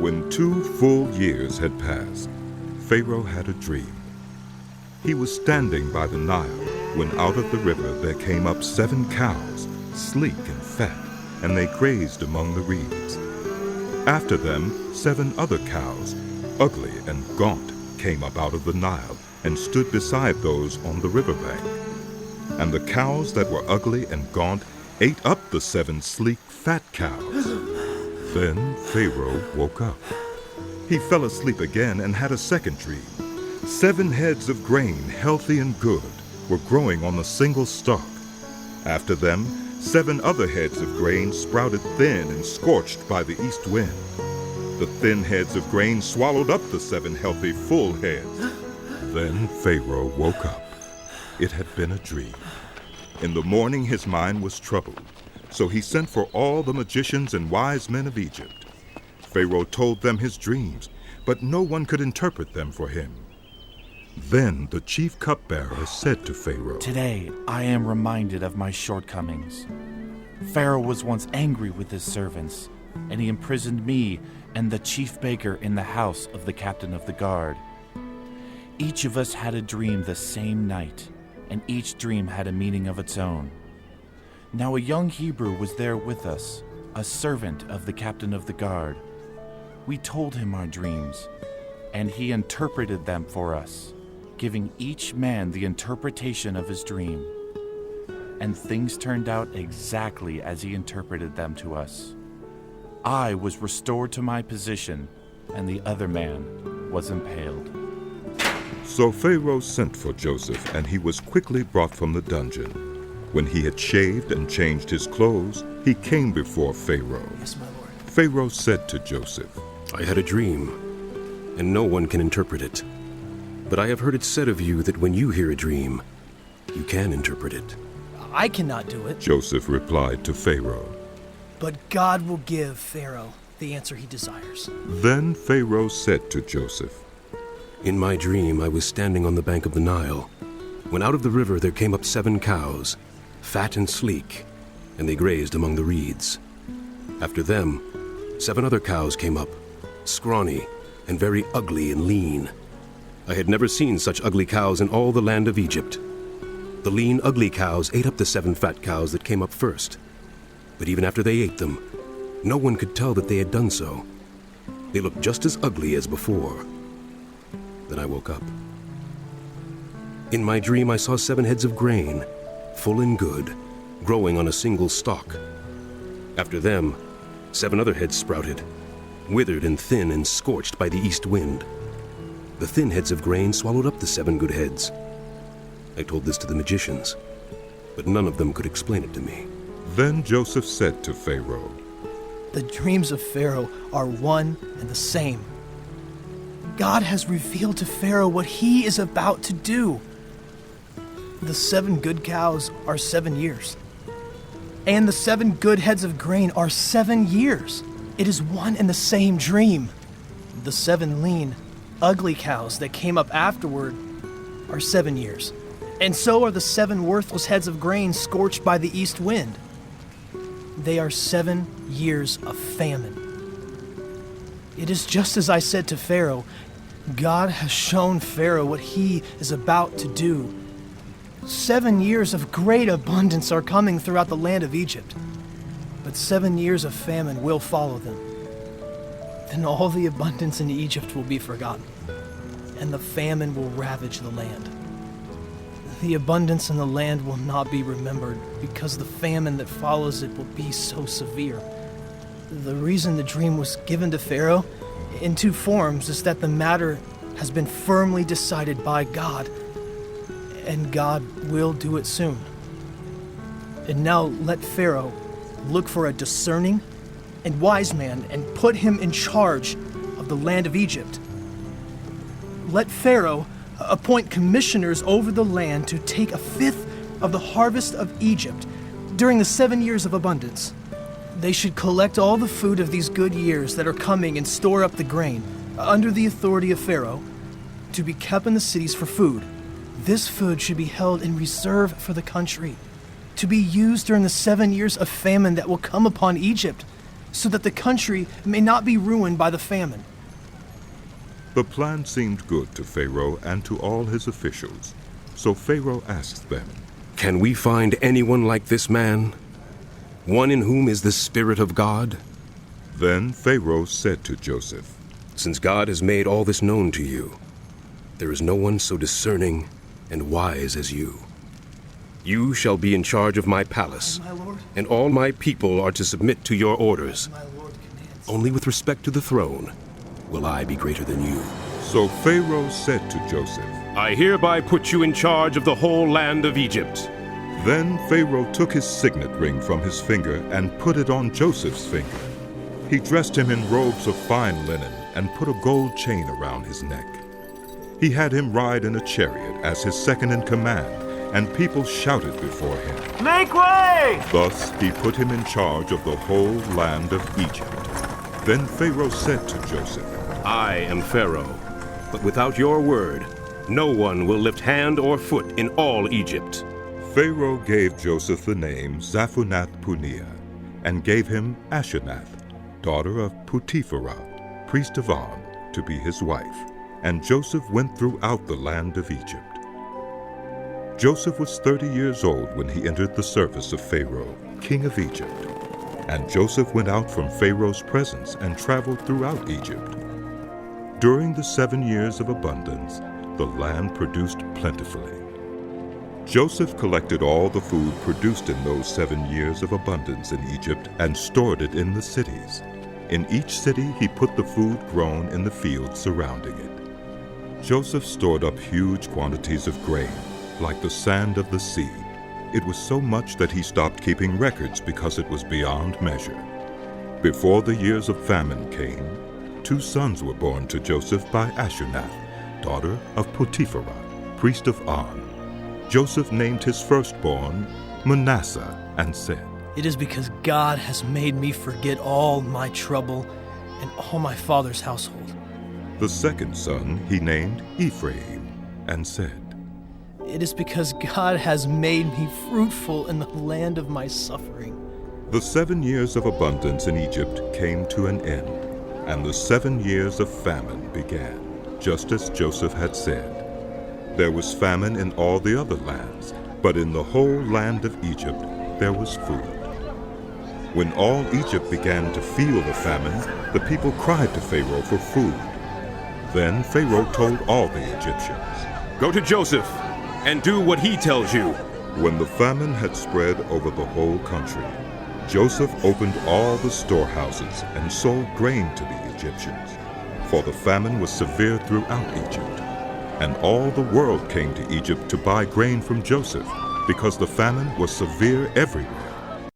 When 2 full years had passed, Pharaoh had a dream. He was standing by the Nile when out of the river there came up 7 cows, sleek and fat, and they grazed among the reeds. After them 7 other cows, ugly and gaunt, came up out of the Nile and stood beside those on the riverbank. And the cows that were ugly and gaunt ate up the 7 sleek, fat cows. Then Pharaoh woke up. He fell asleep again and had a second dream. 7 heads of grain, healthy and good, were growing on a single stalk. After them, 7 other heads of grain sprouted thin and scorched by the east wind. The thin heads of grain swallowed up the 7 healthy, full heads. Then Pharaoh woke up. It had been a dream. In the morning his mind was troubled, so he sent for all the magicians and wise men of Egypt. Pharaoh told them his dreams, but no one could interpret them for him. Then the chief cupbearer said to Pharaoh, "Today I am reminded of my shortcomings. Pharaoh was once angry with his servants, and he imprisoned me and the chief baker in the house of the captain of the guard. Each of us had a dream the same night, and each dream had a meaning of its own. Now a young Hebrew was there with us, a servant of the captain of the guard. We told him our dreams, and he interpreted them for us, giving each man the interpretation of his dream. And things turned out exactly as he interpreted them to us. I was restored to my position, and the other man was impaled." So Pharaoh sent for Joseph, and he was quickly brought from the dungeon. When he had shaved and changed his clothes, he came before Pharaoh. Yes, my lord. Pharaoh said to Joseph, "I had a dream, and no one can interpret it. But I have heard it said of you that when you hear a dream, you can interpret it." I cannot do it. Joseph replied to Pharaoh. But God will give Pharaoh the answer he desires. Then Pharaoh said to Joseph, "In my dream I was standing on the bank of the Nile, when out of the river there came up 7 cows, fat and sleek, and they grazed among the reeds. After them, 7 other cows came up, scrawny and very ugly and lean. I had never seen such ugly cows in all the land of Egypt. The lean, ugly cows ate up the 7 fat cows that came up first. But even after they ate them, no one could tell that they had done so. They looked just as ugly as before. Then I woke up. In my dream I saw 7 heads of grain, full and good, growing on a single stalk. After them, 7 other heads sprouted, withered and thin and scorched by the east wind. The thin heads of grain swallowed up the 7 good heads. I told this to the magicians, but none of them could explain it to me." Then Joseph said to Pharaoh, The dreams of Pharaoh are one and the same. God has revealed to Pharaoh what he is about to do. The 7 good cows are 7 years, and the 7 good heads of grain are 7 years. It is one and the same dream. The 7 lean, ugly cows that came up afterward are 7 years, and so are the 7 worthless heads of grain scorched by the east wind. They are 7 years of famine. It is just as I said to Pharaoh. God has shown Pharaoh what he is about to do. 7 years of great abundance are coming throughout the land of Egypt, but 7 years of famine will follow them. Then all the abundance in Egypt will be forgotten, and the famine will ravage the land. The abundance in the land will not be remembered because the famine that follows it will be so severe. The reason the dream was given to Pharaoh in 2 forms is that the matter has been firmly decided by God, and God will do it soon. And now let Pharaoh look for a discerning and wise man and put him in charge of the land of Egypt. Let Pharaoh appoint commissioners over the land to take 1/5 of the harvest of Egypt during the 7 years of abundance. They should collect all the food of these good years that are coming and store up the grain under the authority of Pharaoh to be kept in the cities for food. This food should be held in reserve for the country, to be used during the 7 years of famine that will come upon Egypt. so that the country may not be ruined by the famine." The plan seemed good to Pharaoh and to all his officials. So Pharaoh asked them, "Can we find anyone like this man? One in whom is the Spirit of God?" Then Pharaoh said to Joseph, "Since God has made all this known to you, there is no one so discerning and wise as you. You shall be in charge of my palace, My lord, and all my people are to submit to your orders. my lord commands. Only with respect to the throne will I be greater than you." So Pharaoh said to Joseph, "I hereby put you in charge of the whole land of Egypt." Then Pharaoh took his signet ring from his finger and put it on Joseph's finger. He dressed him in robes of fine linen and put a gold chain around his neck. He had him ride in a chariot as his second in command, and people shouted before him. "Make way!" Thus he put him in charge of the whole land of Egypt. Then Pharaoh said to Joseph, "I am Pharaoh, but without your word, no one will lift hand or foot in all Egypt." Pharaoh gave Joseph the name Zaphunath-Paneah, and gave him Asenath, daughter of Potipharah, priest of On, to be his wife. And Joseph went throughout the land of Egypt. Joseph was 30 years old when he entered the service of Pharaoh, king of Egypt. And Joseph went out from Pharaoh's presence and traveled throughout Egypt. During the 7 years of abundance, the land produced plentifully. Joseph collected all the food produced in those 7 years of abundance in Egypt and stored it in the cities. In each city he put the food grown in the fields surrounding it. Joseph stored up huge quantities of grain, like the sand of the sea. It was so much that he stopped keeping records because it was beyond measure. Before the years of famine came, 2 sons were born to Joseph by Asenath, daughter of Potipharah, priest of On. Joseph named his firstborn Manasseh and said, "It is because God has made me forget all my trouble and all my father's household." The second son he named Ephraim and said, "It is because God has made me fruitful in the land of my suffering." The 7 years of abundance in Egypt came to an end, and the 7 years of famine began, just as Joseph had said. There was famine in all the other lands, but in the whole land of Egypt there was food. When all Egypt began to feel the famine, the people cried to Pharaoh for food. Then Pharaoh told all the Egyptians, "Go to Joseph and do what he tells you." When the famine had spread over the whole country, Joseph opened all the storehouses and sold grain to the Egyptians, for the famine was severe throughout Egypt. And all the world came to Egypt to buy grain from Joseph, because the famine was severe everywhere.